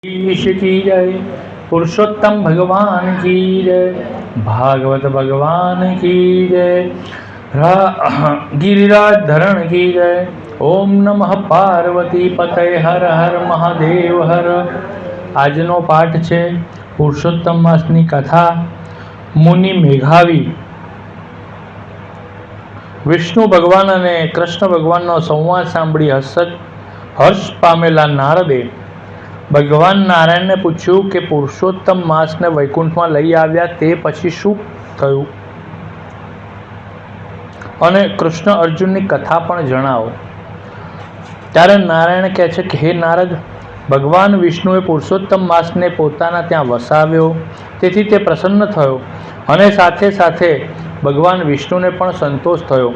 ईश की जय, पुरुषोत्तम भगवान की जय, भागवत भगवान की जय, गिरिराज धरण की जय। ओम नमः पार्वती पतये हर हर महादेव हर। આજનો પાઠ છે પુરુષોત્તમ માસની કથા। મુનિ મેઘાવી વિષ્ણુ ભગવાન અને કૃષ્ણ ભગવાનનો સંવાદ સાંભળી હર્ષ પામેલા નારદે ભગવાન નારાયણને પૂછ્યું કે પુરુષોત્તમ માસને વૈકુંઠમાં લઈ આવ્યા તે પછી શું થયું, અને કૃષ્ણ અર્જુનની કથા પણ જણાવો। ત્યારે નારાયણ કહે છે કે હે નારદ, ભગવાન વિષ્ણુએ પુરુષોત્તમ માસને પોતાના ત્યાં વસાવ્યો, તેથી તે પ્રસન્ન થયો અને સાથે સાથે ભગવાન વિષ્ણુને પણ સંતોષ થયો।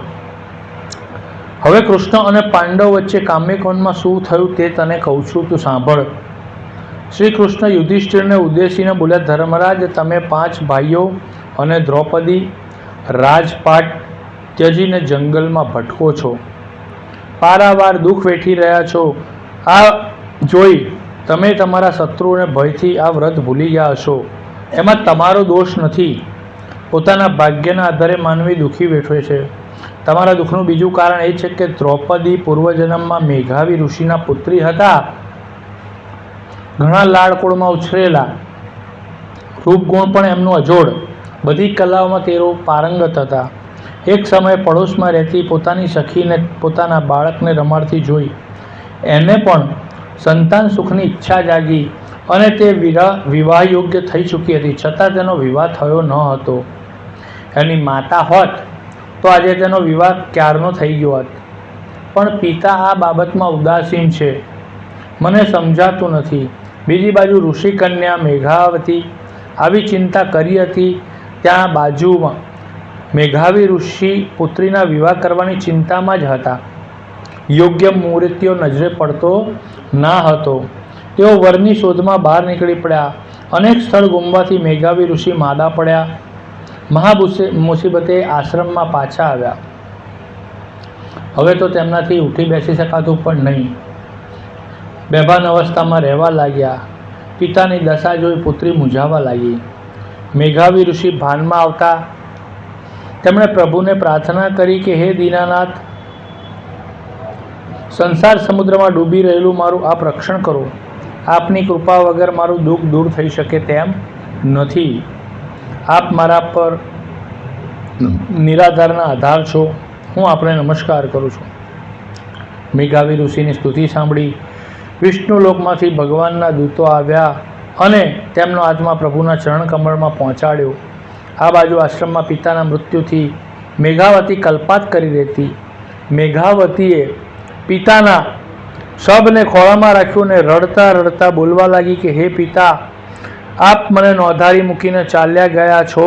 હવે કૃષ્ણ અને પાંડવ વચ્ચે કામ્યકોનમાં શું થયું તે તને કહું છું, તું સાંભળ। શ્રી કૃષ્ણ યુધિષ્ઠિરને ઉદ્દેશીને બોલ્યા, ધર્મરાજ, તમે 5 ભાઈઓ અને દ્રૌપદી રાજપાટ ત્યજીને જંગલમાં ભટકો છો, પારાવાર દુઃખ વેઠી રહ્યા છો। આ જોઈ તમે તમારા શત્રુઓને ભયથી આ વ્રત ભૂલી ગયા હશો, એમાં તમારો દોષ નથી। પોતાના ભાગ્યના આધારે માનવી દુઃખી વેઠે છે। તમારા દુઃખનું બીજું કારણ એ છે કે દ્રૌપદી પૂર્વજન્મમાં મેઘાવી ઋષિના પુત્રી હતા, ઘણા લાડકોળમાં ઉછરેલા, રૂપગુણ પણ એમનું અજોડ, બધી કલાઓમાં તેઓ પારંગત હતા। એક સમયે પડોશમાં રહેતી પોતાની સખીને પોતાના બાળકને રમાડતી જોઈ એને પણ સંતાન સુખની ઈચ્છા જાગી અને તે વિવાહ યોગ્ય થઈ ચૂકી હતી, છતાં તેનો વિવાહ થયો ન હતો। એની માતા હોત તો આજે તેનો વિવાહ ક્યારનો થઈ ગયો હોત, પણ પિતા આ બાબતમાં ઉદાસીન છે, મને સમજાતું નથી। બીજી બાજુ ઋષિકન્યા મેઘાવતી આવી ચિંતા કરી હતી, ત્યાં બાજુમાં મેઘાવી ઋષિ પુત્રીના વિવાહ કરવાની ચિંતામાં જ હતા। યોગ્ય મુહૂર્તિઓ નજરે પડતો ના હતો, તેઓ વરની શોધમાં બહાર નીકળી પડ્યા। અનેક સ્થળ ગુમવાથી મેઘાવી ઋષિ માદા પડ્યા, મુસીબતે આશ્રમમાં પાછા આવ્યા। હવે તો તેમનાથી ઉઠી બેસી શકાતું પણ નહીં, બેભાન અવસ્થામાં રહેવા લાગ્યા। પિતાની દશા જોઈ પુત્રી મૂંઝાવા લાગી। મેઘાવી ઋષિ ભાનમાં આવતા તેમણે પ્રભુને પ્રાર્થના કરી કે હે દીનાનાથ, સંસાર સમુદ્રમાં ડૂબી રહેલું મારું આપ રક્ષણ કરો। આપની કૃપા વગર મારું દુઃખ દૂર થઈ શકે તેમ નથી। આપ મારા પર નિરાધારના આધાર છો, હું આપને નમસ્કાર કરું છું। મેઘાવી ઋષિની સ્તુતિ સાંભળી વિષ્ણુ લોકમાંથી ભગવાનના દૂતો આવ્યા અને તેમનો આત્મા પ્રભુના ચરણ કમળમાં પહોંચાડ્યો। આ બાજુ આશ્રમમાં પિતાના મૃત્યુથી મેઘાવતી કલ્પાત કરી રહેતી। મેઘાવતીએ પિતાના શબને ખોળામાં રાખ્યું અને રડતા રડતા બોલવા લાગી કે હે પિતા, આપ મને નોંધારી મૂકીને ચાલ્યા ગયા છો,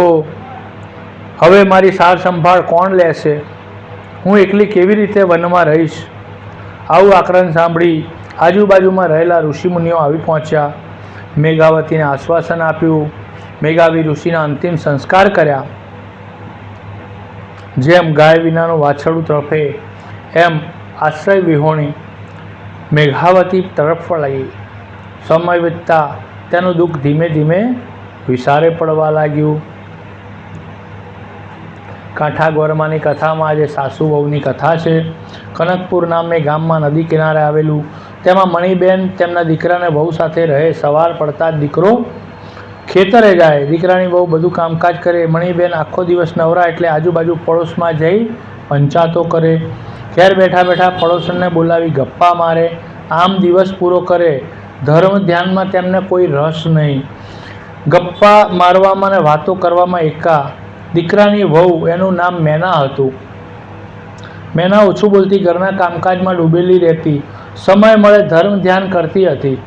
હવે મારી સાર સંભાળ કોણ લેશે? હું એકલી કેવી રીતે વનમાં રહીશ? આવું આક્રંદ સાંભળી આજુબાજુમાં રહેલા ઋષિમુનિઓ આવી પહોંચ્યા, મેઘાવતીને આશ્વાસન આપ્યું, મેઘાવી ઋષિના અંતિમ સંસ્કાર કર્યા। જેમ ગાય વિનાનું વાછરડું તડફે એમ આશ્રય વિહોણી મેઘાવતી તડફવા લાગી। સમય વીતતા તેનું દુઃખ ધીમે ધીમે વિસારે પડવા લાગ્યું। કાંઠા ગોરમાની કથામાં આજે સાસુ વહુની કથા છે। કનકપુર નામે ગામમાં નદી કિનારે આવેલું, તેમાં મણિબેન તેમના દીકરાને વહુ સાથે રહે। સવાર પડતા જ દીકરો ખેતરે જાય, દીકરાની વહુ બધું કામકાજ કરે। મણિબેન આખો દિવસ નવરા એટલે આજુબાજુ પડોશમાં જઈ પંચાતો કરે, ઘેર બેઠા બેઠા પડોશને બોલાવી ગપ્પા મારે, આમ દિવસ પૂરો કરે। ધર્મ ધ્યાનમાં તેમને કોઈ રસ નહીં, ગપ્પા મારવામાં અને વાતો કરવામાં એકા। દીકરાની વહુ, એનું નામ મેના હતું, મેના ઓછું બોલતી, ઘરના કામકાજમાં ડૂબેલી રહેતી, સમય મળે ધર્મ ધ્યાન કરતી હતી।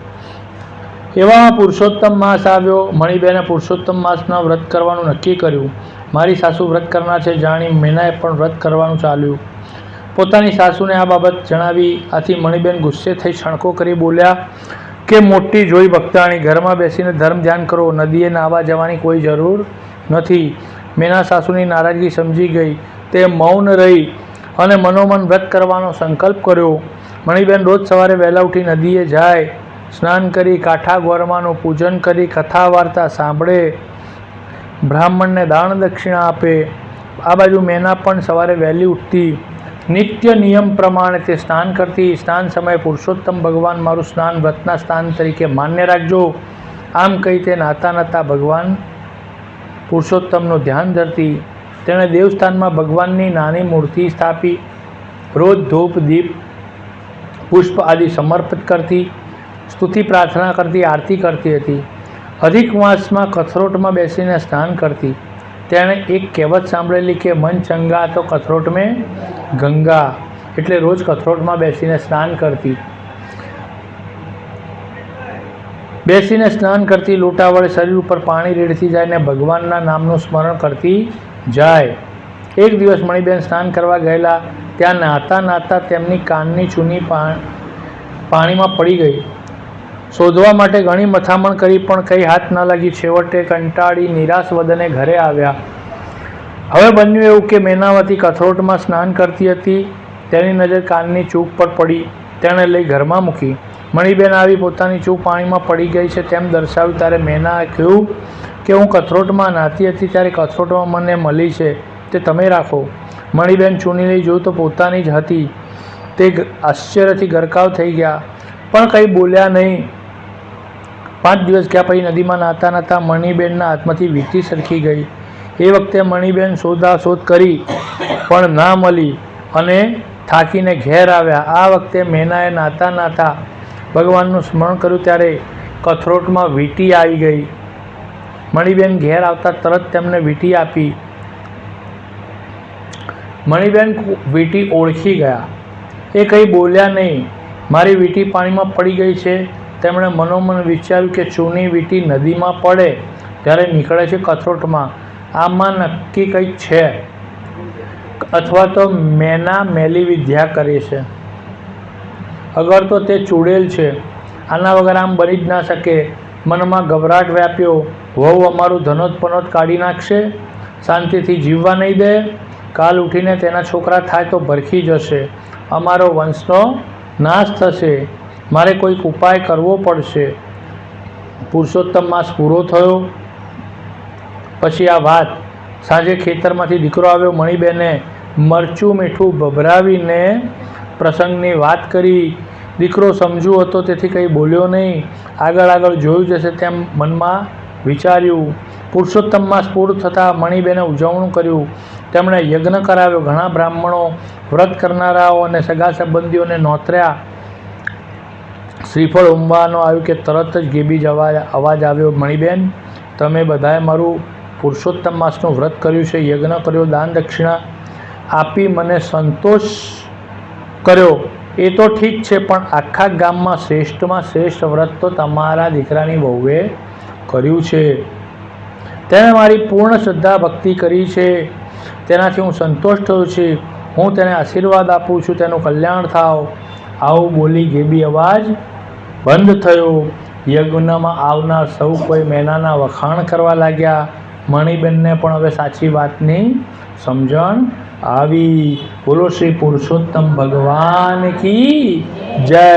એવામાં પુરુષોત્તમ માસ આવ્યો। મણિબેને પુરુષોત્તમ માસના વ્રત કરવાનું નક્કી કર્યું। મારી સાસુ વ્રત કરનાર છે જાણી મેનાએ પણ વ્રત કરવાનું ચાલ્યું। પોતાની સાસુને આ બાબત જણાવી, આથી મણિબેન ગુસ્સે થઈ છણકો કરી બોલ્યા કે મોટી જોઈ ભક્તાણી, ઘરમાં બેસીને ધર્મ ધ્યાન કરો, નદીએ નાહવા જવાની કોઈ જરૂર નથી। મેના સાસુની નારાજગી સમજી ગઈ, તે મૌન રહી અને મનોમન વ્રત કરવાનો સંકલ્પ કર્યો। મણિબેન રોજ સવારે વહેલા ઉઠી નદીએ જાય સ્નાન કરી કાંઠા ગોરમાનું પૂજન કરી કથા વાર્તા સાંભળે, બ્રાહ્મણને દાન દક્ષિણા આપે. આ બાજુ મેના પણ સવારે વહેલી ઉઠતી, નિત્ય નિયમ પ્રમાણે તે સ્નાન કરતી. સ્નાન સમયે પુરુષોત્તમ ભગવાન મારું સ્નાન વ્રતના સ્નાન તરીકે માન્ય રાખજો, આમ કહી તે નાતા નાતા ભગવાન પુરુષોત્તમનું ધ્યાન ધરતી. તેણે દેવસ્થાનમાં ભગવાનની નાની મૂર્તિ સ્થાપી, રોજ ધૂપ દીપ પુષ્પ આદિ સમર્પિત કરતી, સ્તુતિ પ્રાર્થના કરતી, આરતી કરતી હતી. અધિક માસમાં કથરોટમાં બેસીને સ્નાન કરતી. તેણે એક કહેવત સાંભળેલી કે મન ચંગા તો કથરોટ મેં ગંગા, એટલે રોજ કથરોટમાં બેસીને સ્નાન કરતી. બેસીને સ્નાન કરતી, લોટા વડે શરીર ઉપર પાણી રેડતી જાય ને ભગવાનના નામનું સ્મરણ કરતી જાય. એક દિવસ મણિબેન સ્નાન કરવા ગયેલા, ત્યાં નાતા નાતા તેમની કાનની ચૂની પાણીમાં પડી ગઈ. શોધવા માટે ઘણી મથામણ કરી પણ કંઈ હાથ ન લાગી. છેવટે કંટાળી નિરાશ વદને ઘરે આવ્યા. હવે બન્યું એવું કે મેનાવતી કથરોટમાં સ્નાન કરતી હતી. તેની નજર કાનની ચૂક પર પડી. તેણે લઈ ઘરમાં મૂકી. મણિબેન આવી પોતાની ચૂક પાણીમાં પડી ગઈ છે તેમ દર્શાવ્યું. ત્યારે મેનાએ કહ્યું કે હું કથરોટમાં નાતી હતી ત્યારે કથરોટમાં મને મળી છે, તે તમે રાખો. મણિબેન ચૂની લઈ જોયું તો પોતાની જ હતી. તે આશ્ચર્યથી ગરકાવ થઈ ગયા, પણ કંઈ બોલ્યા નહીં. 5 દિવસ ગયા પછી નદીમાં નાતા નાતા મણિબેનના હાથમાંથી વીંટી સરકી ગઈ. એ વખતે મણિબેન શોધાશોધ કરી પણ ના મળી અને થાકીને ઘેર આવ્યા. આ વખતે મેનાએ નાતા નાતા ભગવાનનું સ્મરણ કર્યું ત્યારે કથરોટમાં વીંટી આવી ગઈ. મણિબેન ઘેર આવતા તરત તેમને વીંટી આપી. મણિબેન વીંટી ઓળખી ગયા. એ કંઈ બોલ્યા નહીં. મારી વીંટી પાણીમાં પડી ગઈ છે. તેમણે મનોમન વિચાર્યું કે ચૂની વીંટી નદીમાં પડે ત્યારે નીકળે છે કથરોટમાં. આમાં નક્કી કંઈક છે, અથવા તો મેના મેલી વિદ્યા કરે છે. અગર તો તે ચૂડેલ છે. આના વગર આમ બની જ ના શકે. મનમાં ગભરાટ વ્યાપ્યો. વહુ અમારું ધનોત પનોત કાઢી નાખશે, શાંતિથી જીવવા નહીં દે. કાલ ઉઠીને તેના છોકરા થાય તો ભરખી જશે. અમારો વંશનો નાશ થશે. મારે કોઈક ઉપાય કરવો પડશે. પુરુષોત્તમ માસ પૂરો થયો પછી આ વાત. સાંજે ખેતરમાંથી દીકરો આવ્યો. મણિબેને મરચું મીઠું ભભરાવીને પ્રસંગની વાત કરી. દીકરો સમજુ હતો તેથી કંઈ બોલ્યો નહીં. આગળ જોયું જશે તેમ મનમાં વિચાર્યું. પુરુષોત્તમ માસ પૂરું થતાં મણિબેને ઉજવણું કર્યું. તેમણે યજ્ઞ કરાવ્યો. ઘણા બ્રાહ્મણો, વ્રત કરનારાઓ અને સગા સંબંધીઓને નોતર્યા. શ્રીફળ ઉમવાનો આવ્યું કે તરત જ ગેબી અવાજ આવ્યો, મણિબેન તમે બધાએ મારું પુરુષોત્તમ માસનું વ્રત કર્યું છે, યજ્ઞ કર્યો, દાન દક્ષિણા આપી મને સંતોષ કર્યો. એ તો ઠીક છે, પણ આખા ગામમાં શ્રેષ્ઠમાં શ્રેષ્ઠ વ્રત તો તમારા દીકરાની વહુએ કર્યું છે. તેણે મારી પૂર્ણ શ્રદ્ધા ભક્તિ કરી છે. તેનાથી હું સંતોષ થયો છું. હું તેને આશીર્વાદ આપું છું, તેનું કલ્યાણ થાવ. આવું બોલી ગેબી અવાજ બંધ થયો. યજ્ઞમાં આવનાર સૌ કોઈ મેનાના વખાણ કરવા લાગ્યા. મણિબેનને પણ હવે સાચી વાતની સમજણ આવી. બોલો શ્રી પુરુષોત્તમ ભગવાન કી જય.